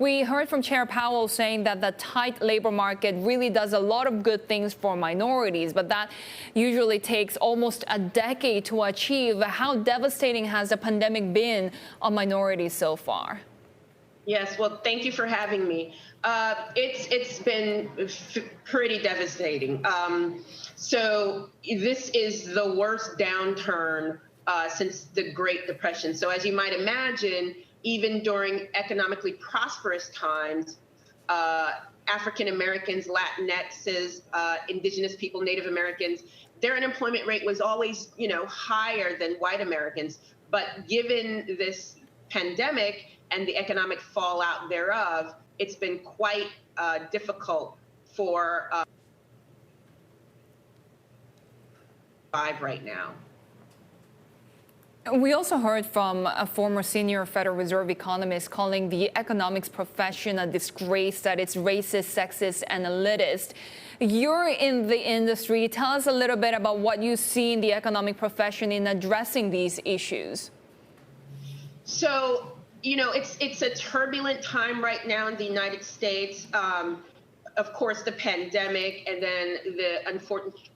We heard from Chair Powell saying that the tight labor market really does a lot of good things for minorities, but that usually takes almost a decade to achieve. How devastating has the pandemic been on minorities so far? Yes, well, thank you for having me. It's been pretty devastating. So this is the worst downturn since the Great Depression. So as you might imagine, even during economically prosperous times, African Americans, Latinxes, indigenous people, Native Americans, their unemployment rate was always, higher than white Americans. But given this pandemic and the economic fallout thereof, it's been quite difficult for right now. We also heard from a former senior Federal Reserve economist calling the economics profession a disgrace, that it's racist, sexist, and elitist. You're in the industry. Tell us a little bit about what you see in the economic profession in addressing these issues. So, it's a turbulent time right now in the United States. Of course, the pandemic and then the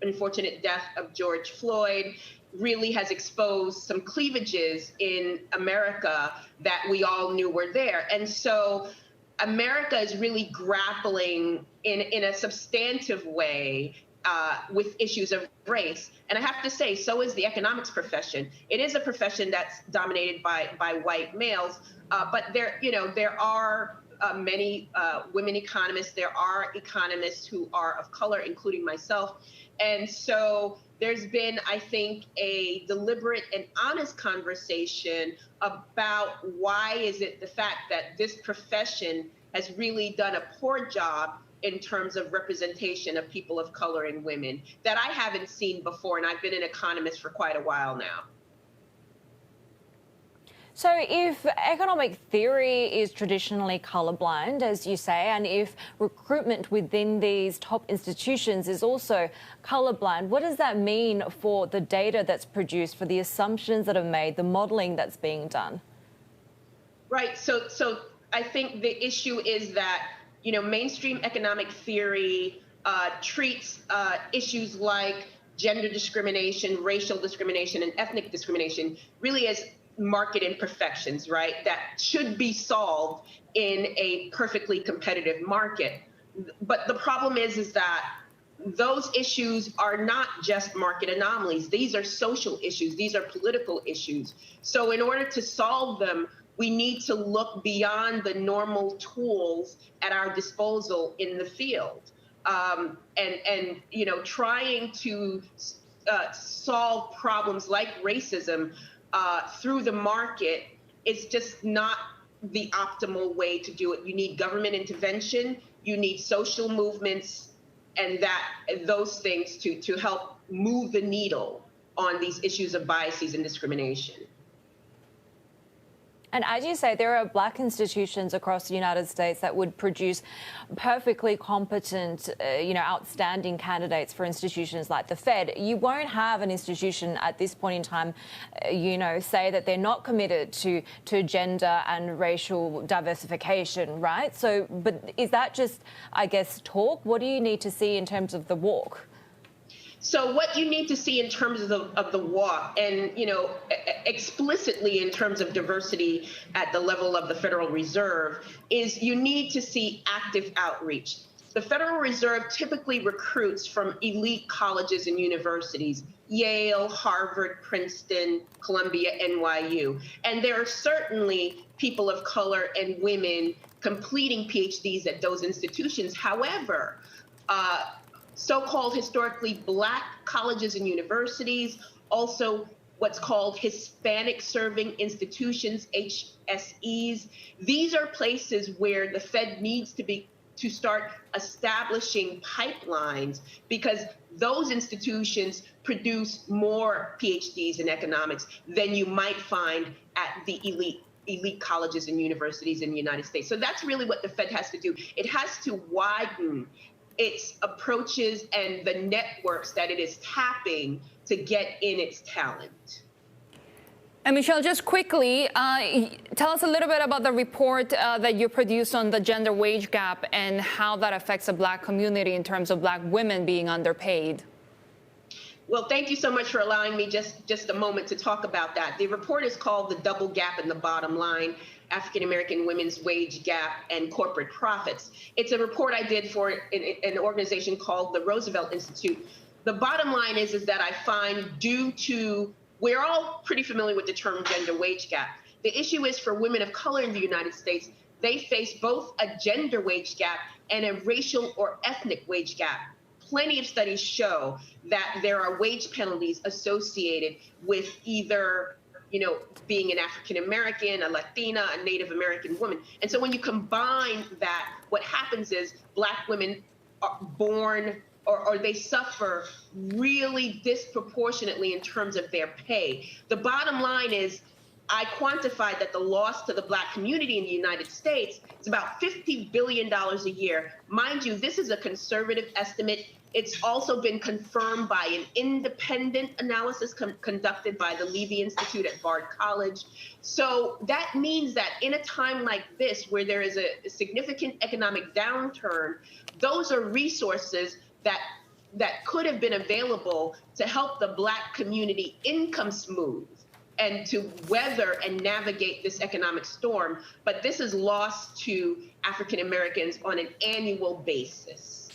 unfortunate death of George Floyd really has exposed some cleavages in America that we all knew were there. And so America is really grappling in a substantive way with issues of race. And I have to say, so is the economics profession. It is a profession that's dominated by white males, but there are many women economists. There are economists who are of color, including myself. And so there's been, I think, a deliberate and honest conversation about why is it the fact that this profession has really done a poor job in terms of representation of people of color and women that I haven't seen before. And I've been an economist for quite a while now. So if economic theory is traditionally colorblind, as you say, and if recruitment within these top institutions is also colorblind, what does that mean for the data that's produced, for the assumptions that are made, the modeling that's being done? Right. So I think the issue is that, mainstream economic theory treats issues like gender discrimination, racial discrimination, and ethnic discrimination really as market imperfections, right, that should be solved in a perfectly competitive market. But the problem is that those issues are not just market anomalies. These are social issues. These are political issues. So in order to solve them, we need to look beyond the normal tools at our disposal in the field. And trying to solve problems like racism through the market is just not the optimal way to do it. You need government intervention, you need social movements, and those things to help move the needle on these issues of biases and discrimination. And as you say, there are black institutions across the United States that would produce perfectly competent, outstanding candidates for institutions like the Fed. You won't have an institution at this point in time, say that they're not committed to gender and racial diversification, right? So, but is that just, I guess, talk? What do you need to see in terms of the walk? So what you need to see in terms of the walk and, explicitly in terms of diversity at the level of the Federal Reserve is you need to see active outreach. The Federal Reserve typically recruits from elite colleges and universities, Yale, Harvard, Princeton, Columbia, NYU. And there are certainly people of color and women completing PhDs at those institutions. However, so-called historically black colleges and universities, also what's called Hispanic serving institutions, HSEs. These are places where the Fed needs to start establishing pipelines because those institutions produce more PhDs in economics than you might find at the elite colleges and universities in the United States. So that's really what the Fed has to do. It has to widen its approaches and the networks that it is tapping to get in its talent. And Michelle, just quickly, tell us a little bit about the report that you produced on the gender wage gap and how that affects the Black community in terms of Black women being underpaid. Well, thank you so much for allowing me just a moment to talk about that. The report is called The Double Gap in the Bottom Line, African American Women's Wage Gap and Corporate Profits. It's a report I did for an organization called the Roosevelt Institute. The bottom line is that I find due to, we're all pretty familiar with the term gender wage gap. The issue is for women of color in the United States, they face both a gender wage gap and a racial or ethnic wage gap. Plenty of studies show that there are wage penalties associated with either, being an African American, a Latina, a Native American woman. And so when you combine that, what happens is Black women are born or they suffer really disproportionately in terms of their pay. The bottom line is, I quantified that the loss to the Black community in the United States is about $50 billion a year. Mind you, this is a conservative estimate. It's also been confirmed by an independent analysis conducted by the Levy Institute at Bard College. So that means that in a time like this, where there is a significant economic downturn, those are resources that could have been available to help the Black community income smooth and to weather and navigate this economic storm. But this is lost to African Americans on an annual basis.